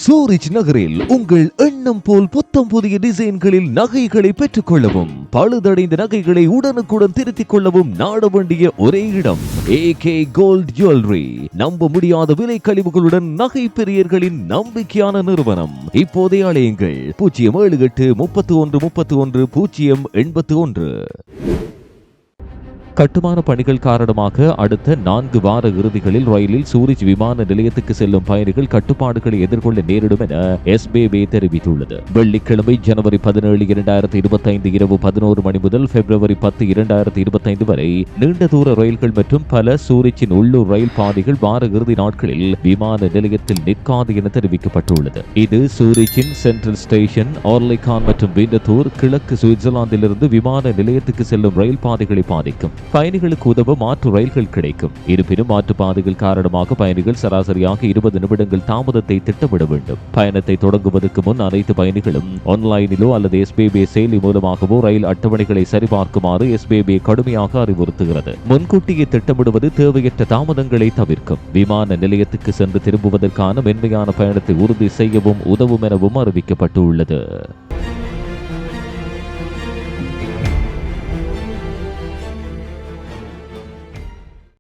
Zurich நகரில் உங்கள் எண்ணம் போல் புத்தம் புதிய டிசைன்களில் நகைகளை பெற்றுக் கொள்ளவும், பழுதடைந்த நகைகளை உடனுக்குடன் திருத்திக் கொள்ளவும் நாட வேண்டிய ஒரே இடம் AK கோல்ட் ஜுவல்லரி. நம்ப முடியாத விலை கழிவுகளுடன் நகை பிரியர்களின் நம்பிக்கையான நிறுவனம். இப்போதைய அழையுங்கள் 078-31-31-081. கட்டுமான பணிகள் காரணமாக அடுத்த 4 வார இறுதிகளில் ரயிலில் சூரிச் விமான நிலையத்துக்கு செல்லும் பயணிகள் கட்டுப்பாடுகளை எதிர்கொள்ள நேரிடும் என SBB தெரிவித்துள்ளது. வெள்ளிக்கிழமை ஜனவரி 17, 2025 இரவு 11 மணி முதல் பிப்ரவரி 10, 2025 வரை நீண்ட தூர ரயில்கள் மற்றும் பல சூரிச்சின் உள்ளூர் ரயில் பாதைகள் வார இறுதி நாட்களில் விமான நிலையத்தில் நிற்காது என தெரிவிக்கப்பட்டுள்ளது. இது சூரிச்சின் சென்ட்ரல் ஸ்டேஷன், ஆர்லிகான் மற்றும் விண்டத்தூர், கிழக்கு சுவிட்சர்லாந்திலிருந்து விமான நிலையத்துக்கு செல்லும் ரயில் பாதைகளை பாதிக்கும். பயணிகளுக்கு உதவ மாற்று ரயில்கள் கிடைக்கும். இருப்பினும் மாற்று பாதைகள் காரணமாக பயணிகள் சராசரியாக 20 நிமிடங்கள் தாமதத்தை திட்டமிட வேண்டும். பயணத்தை தொடங்குவதற்கு முன் அனைத்து பயணிகளும் ஆன்லைனிலோ அல்லது SBB செயலி மூலமாகவோ ரயில் அட்டவணைகளை சரிபார்க்குமாறு SBB கடுமையாக அறிவுறுத்துகிறது. முன்கூட்டியே திட்டமிடுவது தேவையற்ற தாமதங்களை தவிர்க்கும். விமான நிலையத்துக்கு சென்று திரும்புவதற்கான மென்மையான பயணத்தை உறுதி செய்யவும் உதவும் எனவும் அறிவிக்கப்பட்டுள்ளது.